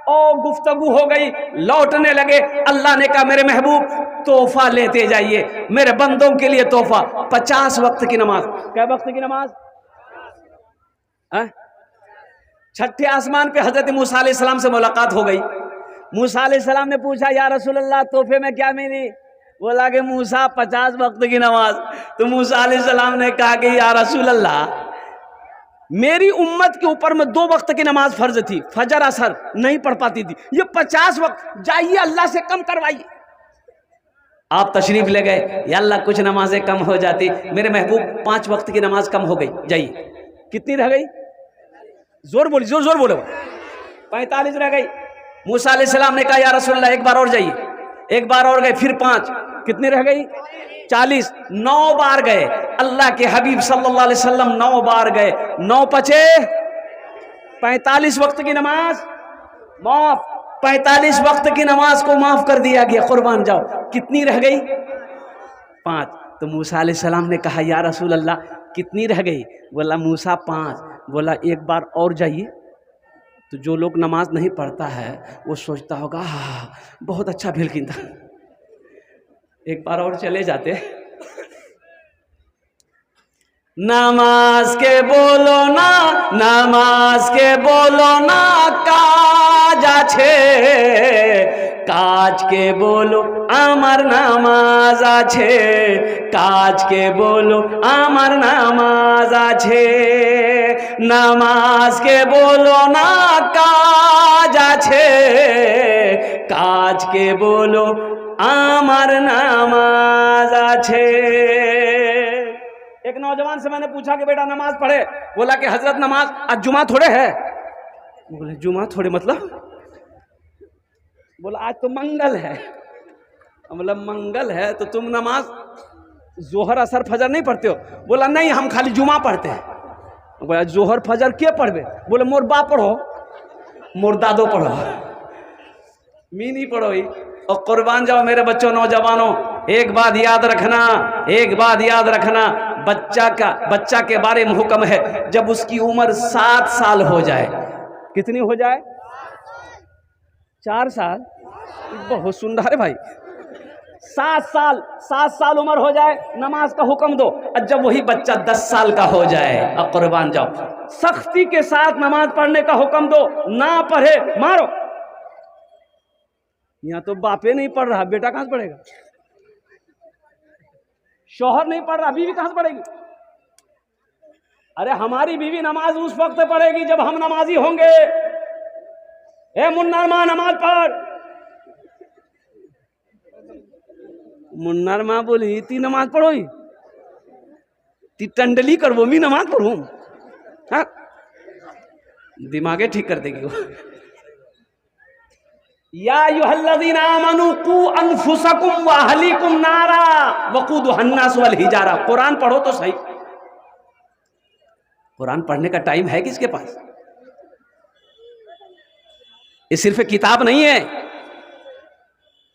[SPEAKER 1] और गुफ्तगू हो गई, लौटने लगे। अल्लाह ने कहा मेरे महबूब तोहफा लेते जाइए, मेरे बंदों के लिए तोहफा। 50 वक्त की नमाज। क्या वक्त की नमाज? छठे आसमान पे हजरत मूसा अलैहिस्सलाम से मुलाकात हो गई। मूसा अलैहिस्सलाम ने पूछा या रसूल अल्लाह तोहफे में क्या मिली? बोला कि मूसा 50 वक्त की नमाज। तो मूसा अलैहिस्सलाम ने कहा कि या रसूल अल्लाह मेरी उम्मत के ऊपर में 2 वक्त की नमाज फर्ज थी, फजर असर नहीं पढ़ पाती थी, ये 50 वक्त, जाइए अल्लाह से कम करवाइए। आप तशरीफ ले गए, या अल्लाह कुछ नमाजें कम हो जाती, मेरे महबूब 5 वक्त की नमाज कम हो गई, जाइए। कितनी रह गई? जोर बोली, जोर जोर बोलो। 45 रह गई। मूसा अलैहिस्सलाम ने कहा या रसूलल्लाह एक बार और जाइए। एक बार और गए, फिर 5, कितनी रह गई? 40। 9 बार गए अल्लाह के हबीब सल्लल्लाहु अलैहि वसल्लम, 9 बार गए। 9 पचे 45 वक्त की नमाज माफ। 45 वक्त की नमाज को माफ कर दिया गया, कुर्बान जाओ। कितनी रह गई? 5। तो मूसा अलैहिस्सलाम ने कहा या रसूल अल्लाह कितनी रह गई? बोला मूसा 5। बोला एक बार और जाइए। तो जो लोग नमाज नहीं पढ़ता है वो सोचता होगा बहुत अच्छा भेलकिन था, एक बार और चले जाते। नमाज के बोलो ना, नमाज के बोलो ना काज आछे, काज के बोलो आमार नामाज आछे, काज के बोलो आमार नामाज आछे। नमाज के बोलो ना काज आछे, काज के बोलो आमार नामाज आछे। एक नौजवान से मैंने पूछा कि बेटा नमाज पढ़े? बोला कि हजरत नमाज आज जुमा थोड़े है। बोले जुमा थोड़े मतलब? बोला आज तो मंगल है। मतलब मंगल है तो तुम नमाज जोहर असर फजर नहीं पढ़ते हो? बोला नहीं हम खाली जुमा पढ़ते हैं। बोला जोहर फजर क्या पढ़बे? बोले मोर बाप पढ़ो, मोर दादो पढ़ो, मी नहीं पढ़ो ही। और कुर्बान जाओ मेरे बच्चों, नौजवानों, एक बात याद रखना, एक बात याद रखना, बच्चा के बारे में हुक्म है जब उसकी उम्र 7 साल हो जाए। कितनी हो जाए? 4 साल? बहुत सुंदर है भाई। 7 साल उम्र हो जाए नमाज का हुक्म दो। और जब वही बच्चा 10 साल का हो जाए, अब कुर्बान जाओ, सख्ती के साथ नमाज पढ़ने का हुक्म दो, ना पढ़े मारो। यहाँ तो बापे नहीं पढ़ रहा, बेटा कहां से पढ़ेगा? शौहर नहीं पढ़ रहा, बीवी कहां से पढ़ेगी? अरे हमारी बीवी नमाज उस वक्त पढ़ेगी जब हम नमाजी होंगे। ए मुन्नर माँ नमाज पढ़। मुन्नर माँ बोली ती नमाज पढ़ो, ती टंडली कर वो मी नमाज पढ़ू। हाँ दिमागे ठीक कर देगी वो। या अय्युहल्लज़ीना आमनू कू अनफुसकुम व अहलीकुम नारा वक़ूदुहा अन्नास वल हिजारा। कुरान पढ़ो तो सही। कुरान पढ़ने का टाइम है किसके पास? ये सिर्फ किताब नहीं है,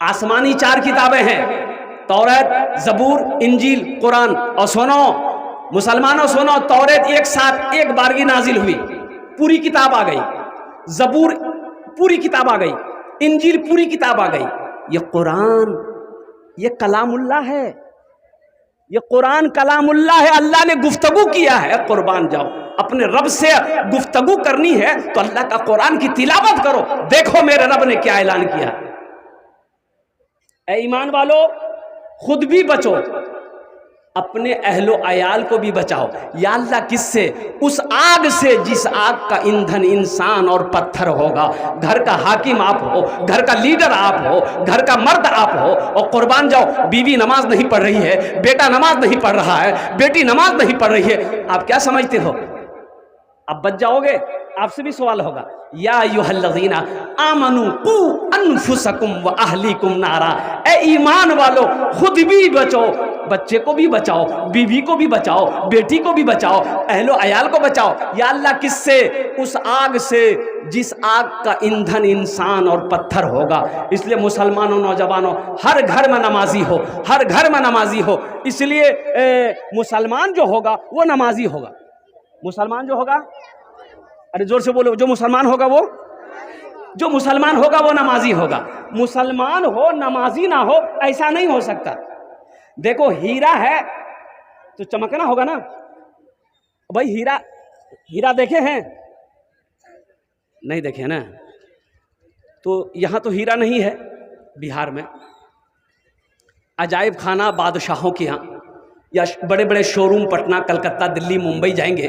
[SPEAKER 1] आसमानी 4 किताबें हैं, तौरात, जबूर, इंजील, कुरान। और सुनो मुसलमानों, सुनो, तौरात एक साथ एक बारगी नाजिल हुई, पूरी किताब आ गई। जबूर पूरी किताब आ गई, इंजील पूरी किताब आ गई। ये कुरान ये कलामुल्लाह है, ये कुरान कलामुल्लाह है। अल्लाह ने गुफ्तगू किया है। कुर्बान जाओ, अपने रब से गुफ्तगू करनी है तो अल्लाह का कुरान की तिलावत करो। देखो मेरे रब ने क्या ऐलान किया। ऐ ईमान वालो, खुद भी बचो, अपने अहलो अयाल को भी बचाओ। या अल्लाह किससे? उस आग से जिस आग का ईंधन इंसान और पत्थर होगा। घर का हाकिम आप हो, घर का लीडर आप हो, घर का मर्द आप हो। और कुर्बान जाओ, बीवी नमाज नहीं पढ़ रही है, बेटा नमाज नहीं पढ़ रहा है, बेटी नमाज नहीं पढ़ रही है, आप क्या समझते हो? आप बच जाओगे? आपसे भी सवाल होगा। या अय्युहल्लज़ीना आमनू कू अनफुसकुम व अहलीकुम नारा, ए ईमान वालो खुद भी बचो, बच्चे को भी बचाओ, बीवी को भी बचाओ, बेटी को भी बचाओ, अहलो अयाल को बचाओ। या अल्लाह किससे? उस आग से जिस आग का ईंधन इंसान और पत्थर होगा। इसलिए मुसलमानों, नौजवानों, हर घर में नमाजी हो, हर घर में नमाजी हो। इसलिए मुसलमान जो होगा वो नमाजी होगा। मुसलमान जो होगा, अरे जोर से बोलो, जो मुसलमान होगा वो, जो मुसलमान होगा वो नमाजी होगा। मुसलमान हो नमाजी ना हो, ऐसा नहीं हो सकता। देखो हीरा है तो चमकना होगा ना भाई। हीरा, हीरा देखे हैं? नहीं देखे ना। तो यहाँ तो हीरा नहीं है बिहार में। अजायब खाना बादशाहों के यहाँ या बड़े बड़े शोरूम पटना, कलकत्ता, दिल्ली, मुंबई जाएंगे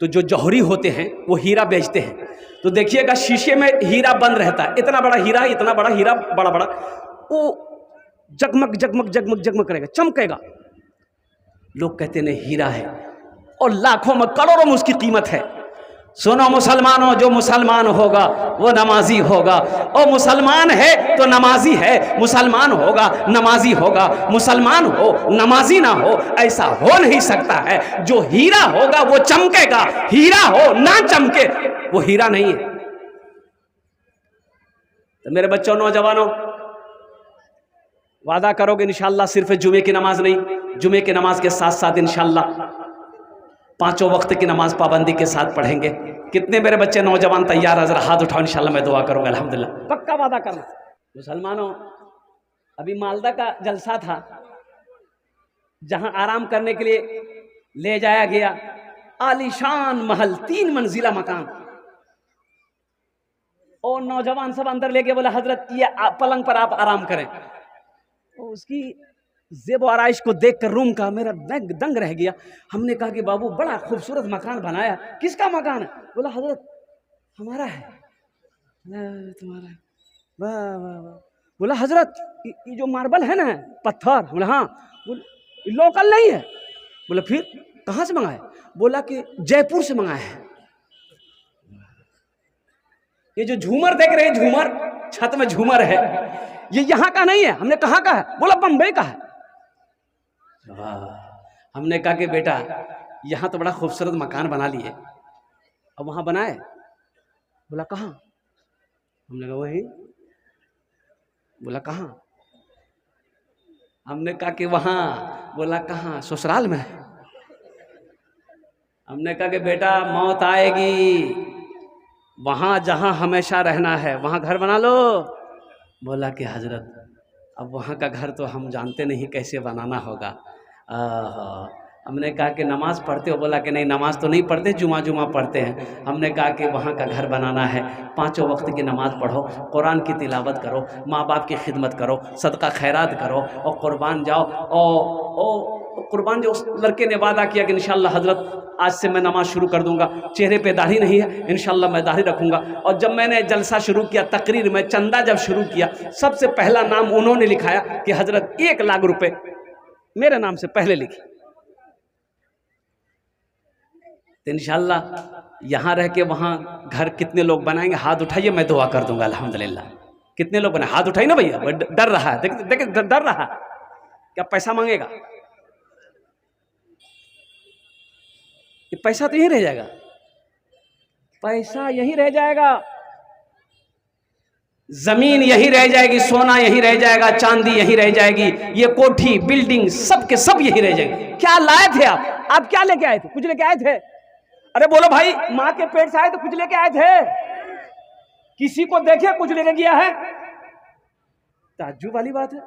[SPEAKER 1] तो जो जौहरी होते हैं वो हीरा बेचते हैं। तो देखिएगा शीशे में हीरा बंद रहता है, इतना बड़ा हीरा, इतना बड़ा हीरा, बड़ा बड़ा, वो जगमग जगमग जगमग जगमग करेगा, चमकेगा। लोग कहते हैं हीरा है, और लाखों में करोड़ों में उसकी कीमत है। सुनो मुसलमानों, जो मुसलमान होगा वो नमाजी होगा। और मुसलमान है तो नमाजी है, मुसलमान होगा नमाजी होगा। मुसलमान हो नमाजी ना हो, ऐसा हो नहीं सकता है। जो हीरा होगा वो चमकेगा, हीरा हो ना चमके वो हीरा नहीं है। तो मेरे बच्चों, नौजवानों, वादा करोगे इंशाअल्लाह सिर्फ जुमे की नमाज नहीं, जुमे की नमाज के साथ साथ इंशाअल्लाह 5 वक्त की नमाज पाबंदी के साथ पढ़ेंगे। कितने मेरे बच्चे नौजवान तैयार हैं? जरा हाथ उठाओ, इंशाल्लाह मैं दुआ करूंगा। अल्हम्दुलिल्लाह, पक्का वादा करना। मुसलमानों, अभी मालदा का जलसा था, जहां आराम करने के लिए ले जाया गया। आलीशान महल, 3 मंजिला मकान, और नौजवान सब अंदर लेके बोला हजरत ये पलंग पर आप आराम करें। और उसकी ज़ेब आराइश को देखकर रूम का मेरा दंग रह गया। हमने कहा कि बाबू बड़ा खूबसूरत मकान बनाया, किसका मकान है? बोला हजरत हमारा है। तुम्हारा है? वाह वाह वाह। बोला हजरत ये जो मार्बल है ना, पत्थर? बोला हाँ। बोला लोकल नहीं है। बोला फिर कहाँ से मंगाए? बोला कि जयपुर से मंगाया है। ये जो झूमर देख रहे हैं, झूमर, छत में झूमर है, ये यहाँ का नहीं है। हमने कहाँ का है? बोला बम्बई का है। हमने कहा कि बेटा यहाँ तो बड़ा खूबसूरत मकान बना लिए, अब वहाँ बनाए? बोला कहाँ? हमने कहा वही। बोला कहाँ? हमने कहा कि वहाँ। बोला कहाँ? ससुराल में। हमने कहा कि बेटा मौत आएगी, वहाँ जहाँ हमेशा रहना है वहाँ घर बना लो। बोला कि हजरत अब वहाँ का घर तो हम जानते नहीं कैसे बनाना होगा। हमने कहा कि नमाज पढ़ते हो? बोला कि नहीं नमाज तो नहीं पढ़ते, जुमा जुमा पढ़ते हैं। हमने कहा कि वहाँ का घर बनाना है, 5 वक्त की नमाज पढ़ो, कुरान की तिलावत करो, माँ बाप की खिदमत करो, सदका खैरात करो, और कुर्बान जाओ। और कुर्बान जो उस लड़के ने वादा किया कि इंशाअल्लाह हजरत आज से मैं नमाज शुरू कर दूंगा, चेहरे पे दाढ़ी नहीं है, इंशाअल्लाह मैं दाढ़ी रखूंगा। और जब मैंने जलसा शुरू किया, तकरीर में चंदा जब शुरू किया, सबसे पहला नाम उन्होंने लिखाया कि हजरत 1 लाख रुपए मेरे नाम से पहले लिखी। तो इंशाअल्लाह यहाँ रह के वहाँ घर कितने लोग बनाएंगे? हाथ उठाइए, मैं दुआ कर दूंगा। अल्हम्दुलिल्लाह। कितने लोग बनाए? हाथ उठाइए ना भैया। डर रहा है, देख डर रहा है, क्या पैसा मांगेगा? ये पैसा तो यहीं रह जाएगा, पैसा यहीं रह जाएगा, जमीन यहीं रह जाएगी, सोना यहीं रह जाएगा, चांदी यहीं रह जाएगी, ये कोठी बिल्डिंग सब के सब यहीं रह जाएगी। क्या लाए थे आप क्या लेके आए थे? कुछ लेके आए थे? अरे बोलो भाई, माँ के पेट से आए तो कुछ लेके आए थे? किसी को देखे कुछ लेके गया है? ताज्जुब वाली बात है।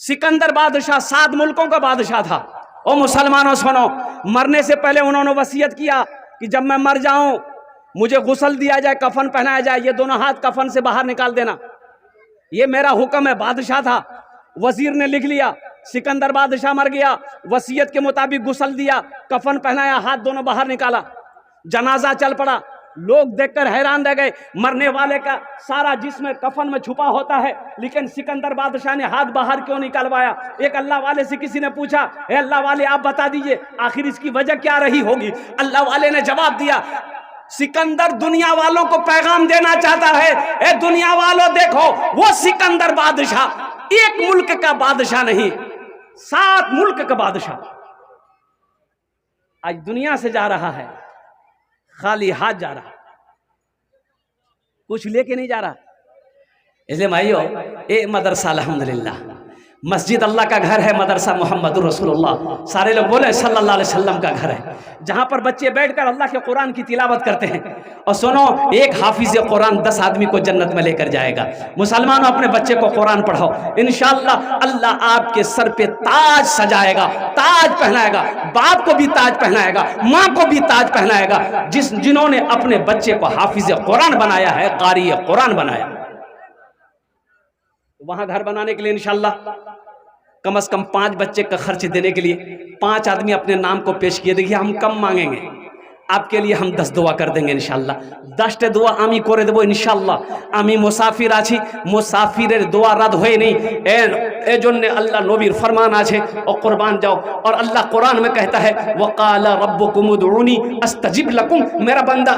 [SPEAKER 1] सिकंदर बादशाह 7 मुल्कों का बादशाह था। ओ मुसलमानों सुनो, मरने से पहले उन्होंने वसीयत किया कि जब मैं मर जाऊं मुझे गुस्ल दिया जाए, कफन पहनाया जाए, ये दोनों हाथ कफन से बाहर निकाल देना, ये मेरा हुक्म है। बादशाह था, वजीर ने लिख लिया। सिकंदर बादशाह मर गया, वसीयत के मुताबिक गुस्ल दिया, कफन पहनाया, हाथ दोनों बाहर निकाला, जनाजा चल पड़ा। लोग देखकर हैरान रह गए, मरने वाले का सारा जिस्म कफन में छुपा होता है, लेकिन सिकंदर बादशाह ने हाथ बाहर क्यों निकलवाया? एक अल्लाह वाले से किसी ने पूछा, अल्लाह वाले आप बता दीजिए आखिर इसकी वजह क्या रही होगी? अल्लाह वाले ने जवाब दिया, सिकंदर दुनिया वालों को पैगाम देना चाहता है, ए दुनिया वालों देखो, वो सिकंदर बादशाह एक मुल्क का बादशाह नहीं, 7 मुल्क का बादशाह आज दुनिया से जा रहा है, खाली हाथ जा रहा, कुछ लेके नहीं जा रहा। इसलिए भाइयों, ए मदरसा अल्हम्दुलिल्लाह, मस्जिद अल्लाह का घर है, मदरसा मोहम्मदुर रसूलुल्लाह सारे लोग बोले सल्लल्लाहु अलैहि वसल्लम का घर है, जहां पर बच्चे बैठकर अल्लाह के कुरान की तिलावत करते हैं। और सुनो, एक हाफिज कुरान 10 आदमी को जन्नत में लेकर जाएगा। मुसलमानों, अपने बच्चे को कुरान पढ़ाओ, इंशाअल्लाह अल्लाह आपके सर पे ताज सजाएगा, ताज पहनाएगा, बाप को भी ताज पहनाएगा, माँ को भी ताज पहनाएगा, जिन्होंने अपने बच्चे को हाफिज कुरान बनाया है, कारी कुरान बनाया। वहां घर बनाने के लिए इंशाअल्लाह कम से कम 5 बच्चे का खर्च देने के लिए 5 आदमी अपने नाम को पेश किए। देखिए, हम कम मांगेंगे, आपके लिए हम 10 दुआ कर देंगे इंशाअल्लाह। 10टे दुआ आमी करे देबो इंशाअल्लाह। आमी मुसाफिर आছি, मुसाफिरेर दुआ रद्द হয় नहीं, ए জন্য अल्लाह नबीर फरमान আছে और कुर्बान जाओ। और अल्लाह कुरान में कहता है, वक़ाला रब्बुकुम उदऊनी अस्तजिब लकुम, मेरा बंदा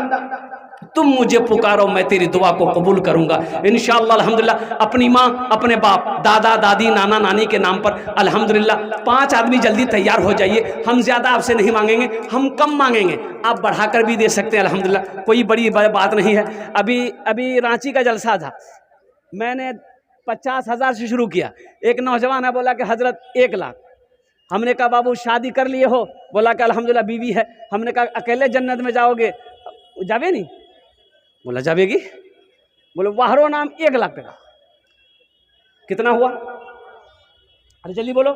[SPEAKER 1] तुम मुझे पुकारो, मैं तेरी दुआ को कबूल करूंगा इंशाअल्लाह। अल्हम्दुलिल्लाह, अपनी माँ, अपने बाप, दादा दादी, नाना नानी के नाम पर अल्हम्दुलिल्लाह 5 आदमी जल्दी तैयार हो जाइए। हम ज़्यादा आपसे नहीं मांगेंगे, हम कम मांगेंगे, आप बढ़ाकर भी दे सकते हैं अल्हम्दुलिल्लाह, कोई बड़ी बात नहीं है। अभी रांची का जलसा था, मैंने 50,000 से शुरू किया। एक नौजवान है, बोला कि हज़रत 1 लाख। हमने कहा बाबू शादी कर लिए हो? बोला कि अल्हम्दुलिल्लाह बीवी है। हमने कहा अकेले जन्नत में जाओगे? जावे नहीं? बोला जावेगी। बोले वाहरो नाम 1 लाख टका। कितना हुआ? अरे जल्दी बोलो।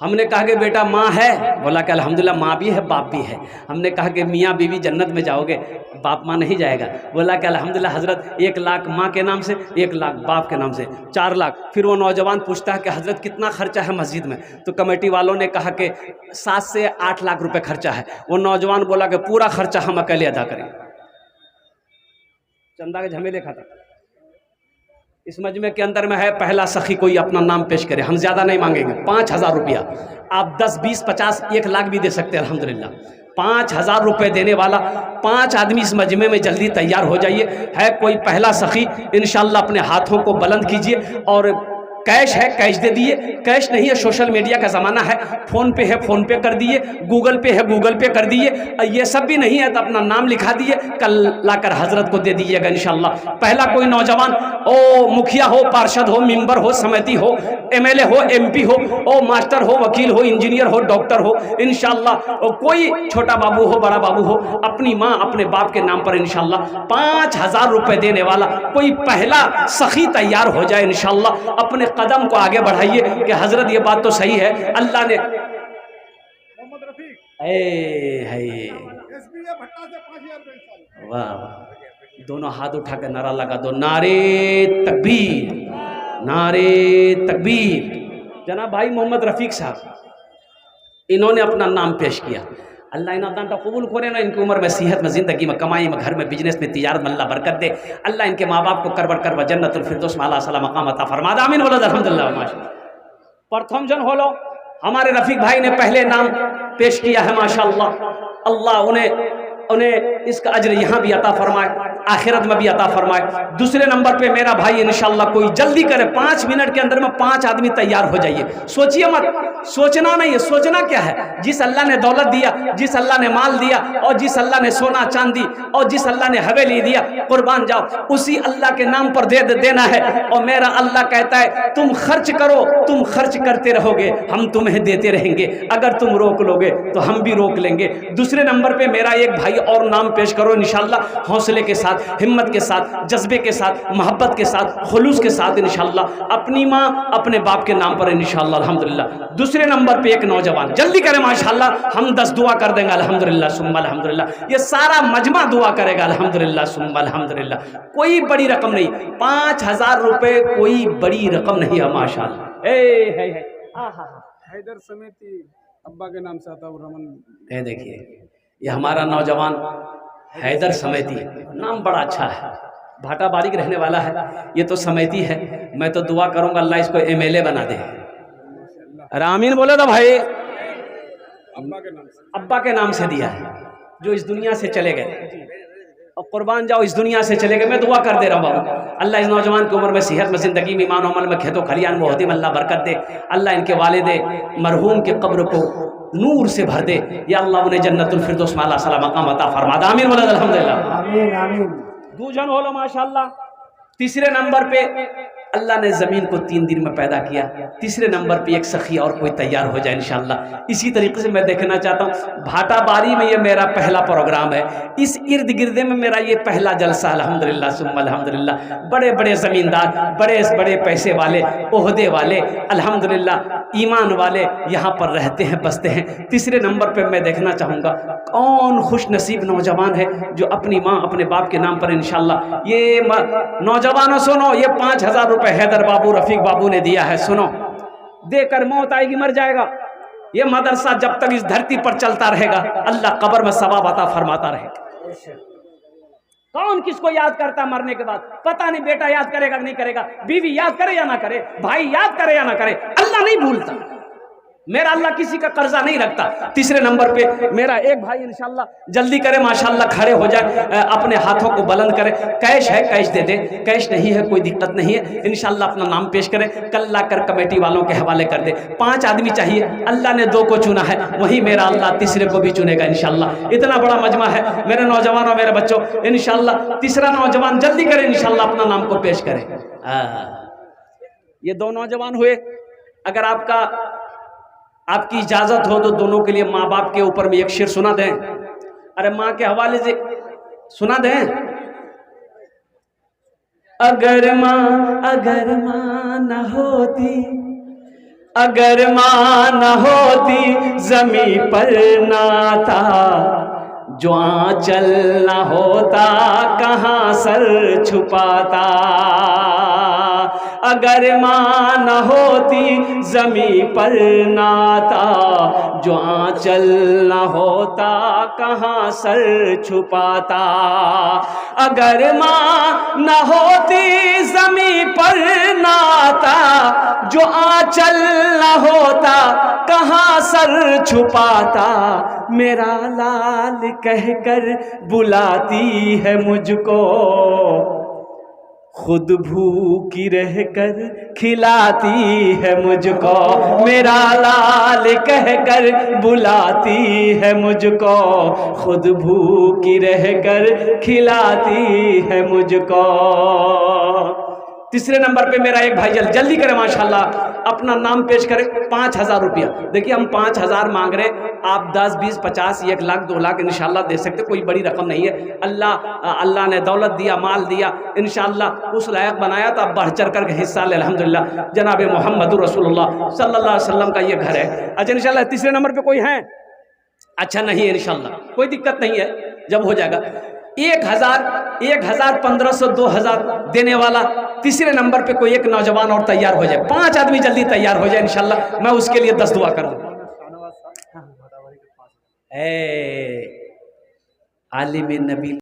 [SPEAKER 1] हमने कहा कि बेटा माँ है? बोला कि अल्हम्दुलिल्लाह माँ भी है, बाप भी है। हमने कहा कि मियाँ बीवी जन्नत में जाओगे, बाप माँ नहीं जाएगा। बोला कि अल्हम्दुलिल्लाह हज़रत 1 लाख माँ के नाम से, 1 लाख बाप के नाम से, 4 लाख। फिर वो नौजवान पूछता है कि हज़रत कितना खर्चा है मस्जिद में? तो कमेटी वालों ने कहा कि 7 से 8 लाख रुपए खर्चा है। वो नौजवान बोला कि पूरा खर्चा हम अकेले अदा करें। चंदा के झमेले खाता। इस मजमे के अंदर में है, पहला सखी कोई अपना नाम पेश करे, हम ज़्यादा नहीं मांगेंगे, 5,000 रुपया। आप 10, 20, 50, 1 लाख भी दे सकते हैं अल्हम्दुलिल्लाह। 5,000 रुपये देने वाला 5 आदमी इस मजमे में जल्दी तैयार हो जाइए। है कोई पहला सखी? इंशाअल्लाह अपने हाथों को बुलंद कीजिए। और कैश है, कैश दे दिए। कैश नहीं है, सोशल मीडिया का ज़माना है, फ़ोन पे है, फ़ोन पे कर दिए। गूगल पे है, गूगल पे कर दिए। ये सब भी नहीं है तो अपना नाम लिखा दिए, कल लाकर हजरत को दे दीजिएगा इंशाअल्लाह। पहला कोई नौजवान, ओ मुखिया हो, पार्षद हो, मेंबर हो, समिति हो, MLA हो, MP हो, ओ मास्टर हो, वकील हो, इंजीनियर हो, डॉक्टर हो, इंशाअल्लाह। और कोई छोटा बाबू हो, बड़ा बाबू हो, अपनी माँ अपने बाप के नाम पर इंशाअल्लाह 5,000 रुपये देने वाला कोई पहला सखी तैयार हो जाए इंशाअल्लाह। अपने कदम को आगे बढ़ाइए कि हजरत ये बात तो सही है, अल्लाह ने वाह, दोनों हाथ उठा कर नारा लगा दो, नारे तकबीर, नारे तकबीर। जनाब भाई मोहम्मद रफीक साहब, इन्होंने अपना नाम पेश किया। अल्लाह इन दान कबूल करे ना, इनकी उम्र में, सेहत में, ज़िंदगी में, कमाई में, घर में, बिजनेस में, तिजारत में अल्लाह बरकत दे। अल्लाह इनके माँ बाप को करबर करबर जन्नतुल फिरदौस में अल्लाह सलाम मकाम अता फरमा दे। आमीन बोलो अल्हम्दुलिल्लाह। माशाअल्लाह प्रथम जन होलो हमारे रफ़ीक भाई ने पहले नाम पेश किया है माशाअल्लाह। अल्लाह उन्हें इसका अज्र यहाँ भी अता फरमाए, आखिरत में भी अता फरमाए। दूसरे नंबर पे मेरा भाई इंशाअल्लाह कोई जल्दी करे, 5 मिनट के अंदर में 5 आदमी तैयार हो जाइए। सोचिए मत, सोचना नहीं है, सोचना क्या है? जिस अल्लाह ने दौलत दिया, जिस अल्लाह ने माल दिया, और जिस अल्लाह ने सोना चांदी, और जिस अल्लाह ने हवेली दिया, कुर्बान जाओ, उसी अल्लाह के नाम पर देना है। और मेरा अल्लाह कहता है तुम खर्च करो, तुम खर्च करते रहोगे, हम तुम्हें देते रहेंगे। अगर तुम रोक लोगे तो हम भी रोक लेंगे। दूसरे नंबर पे मेरा एक भाई और नाम पेश करो इंशाअल्लाह, हौसले के साथ, हिम्मत के साथ, जज्बे के साथ, मोहब्बत के साथ, खुलूस के साथ इंशाअल्लाह, अपनी माँ अपने बाप के नाम पर इंशाअल्लाह अल्हम्दुलिल्लाह। दूसरे नंबर पे एक नौजवान, जल्दी करें माशाअल्लाह, हम 10 दुआ कर देंगे अल्हम्दुलिल्लाह सुम्मा अल्हम्दुलिल्लाह। ये सारा मजमा दुआ करेगा अल्हम्दुलिल्लाह सुम्मा अल्हम्दुलिल्लाह। कोई बड़ी रकम नहीं, 5,000 रुपये कोई बड़ी रकम नहीं है माशाअल्लाह।
[SPEAKER 2] हैदर समिति अब्बा के नाम से आता रमन।
[SPEAKER 1] देखिए ये हमारा नौजवान हैदर समिति, नाम बड़ा अच्छा है, भाटा बारीक रहने वाला है। ये तो समिति है, मैं तो दुआ करूंगा अल्लाह इसको MLA बना दे। अरे आमीन बोले तो भाई।
[SPEAKER 2] अब्बा के नाम से,
[SPEAKER 1] अब्बा के नाम से दिया है। जो इस दुनिया से चले गए, और कुर्बान जाओ इस दुनिया से चले गए। मैं दुआ कर दे रहा हूँ बाबू, अल्लाह इस नौजवान की उम्र में, सेहत में, ज़िंदगी में, ईमान अमल में, खेतों खलियान में, ओहदे में अल्लाह बरकत दे। अल्लाह इनके वालिदे मरहूम के कब्र को नूर से भर दे। या अल्लाह उन्हें जन्नतुल फिरदौस में अल्लाह सलाम मकाम अता फरमा दे। आमीन वलद अल्हम्दुलिल्लाह।
[SPEAKER 3] आमीन आमीन।
[SPEAKER 1] दूजन होलो माशाअल्लाह। तीसरे नंबर पे अल्लाह ने ज़मीन को 3 दिन में पैदा किया। तीसरे नंबर पे एक सखी और कोई तैयार हो जाए इंशाअल्लाह। इसी तरीके से मैं देखना चाहता हूँ, भाटाबारी में ये मेरा पहला प्रोग्राम है, इस इर्द गिर्द में मेरा ये पहला जलसा अल्हम्दुलिल्लाह सुम्मा अल्हम्दुलिल्लाह। बड़े बड़े ज़मींदार, बड़े बड़े पैसे वाले, ओहदे वाले, अल्हम्दुलिल्लाह ईमान वाले यहाँ पर रहते हैं, बसते हैं। तीसरे नंबर पर मैं देखना चाहूँगा कौन खुश नसीब नौजवान है जो अपनी माँ अपने बाप के नाम पर इंशाअल्लाह, ये नौजवानों सुनो, ये 5,000 रुपए हैदर बाबू रफीक बाबू ने दिया है, सुनो, देकर मौत आएगी मर जाएगा। ये मदरसा जब तक इस धरती पर चलता रहेगा अल्लाह कब्र में सवाब अता फरमाता रहेगा। कौन किसको याद करता मरने के बाद, पता नहीं, बेटा याद करेगा नहीं करेगा, बीवी याद करे या ना करे, भाई याद करे या ना करे, अल्लाह नहीं भूलता। मेरा अल्लाह किसी का कर्जा नहीं रखता। तीसरे नंबर पे मेरा एक भाई इंशाल्लाह जल्दी करे, माशाल्लाह खड़े हो जाए, अपने हाथों को बुलंद करे। कैश है कैश दे दे, कैश नहीं है कोई दिक्कत नहीं है, इंशाल्लाह अपना नाम पेश करे, कल लाकर कमेटी वालों के हवाले कर दे। 5 आदमी चाहिए, अल्लाह ने 2 को चुना है, वही मेरा अल्लाह तीसरे को भी चुनेगा इंशाल्लाह। इतना बड़ा मजमा है मेरे नौजवानों, मेरे बच्चों, इंशाल्लाह तीसरा नौजवान जल्दी करे, इंशाल्लाह अपना नाम को पेश करे। ये 2 नौजवान हुए। अगर आपकी इजाजत हो तो दोनों के लिए माँ बाप के ऊपर में एक शेर सुना दें। अरे माँ के हवाले से सुना दें। अगर माँ न होती, अगर माँ न होती ज़मीं पर नाता, जो आंचल न होता कहाँ सर छुपाता। अगर माँ न होती ज़मीं पर नाता, जो आंचल न होता कहाँ सर छुपाता। अगर माँ न होती ज़मीं पर नाता, जो आंचल न होता कहाँ सर छुपाता। मेरा लाल कहकर बुलाती है मुझको, खुद भूखी रहकर खिलाती है मुझको। मेरा लाल कहकर बुलाती है मुझको, खुद भूखी रहकर खिलाती है मुझको। तीसरे नंबर पे मेरा एक भाई जल्दी करे माशाल्लाह, अपना नाम पेश करे। 5,000 रुपया। देखिए हम 5,000 मांग रहे, आप 10, 20, 50, 1 लाख 2 लाख इंशाल्लाह दे सकते, कोई बड़ी रकम नहीं है। अल्लाह ने दौलत दिया, माल दिया, इंशाल्लाह उस लायक बनाया तो आप बढ़ चढ़ कर हिस्सा ले अल्हम्दुलिल्लाह। जनाब मोहम्मद रसूलुल्लाह सल्लल्लाहु अलैहि वसल्लम का ये घर है। अच्छा इंशाल्लाह तीसरे नंबर पे कोई है? अच्छा नहीं है, इंशाल्लाह कोई दिक्कत नहीं है, जब हो जाएगा। 1,000, 1,500, 2,000 देने वाला तीसरे नंबर पे कोई एक नौजवान और तैयार हो जाए। 5 आदमी जल्दी तैयार हो जाए इंशाल्लाह, मैं उसके लिए 10 दुआ करूँ। आलिम नबी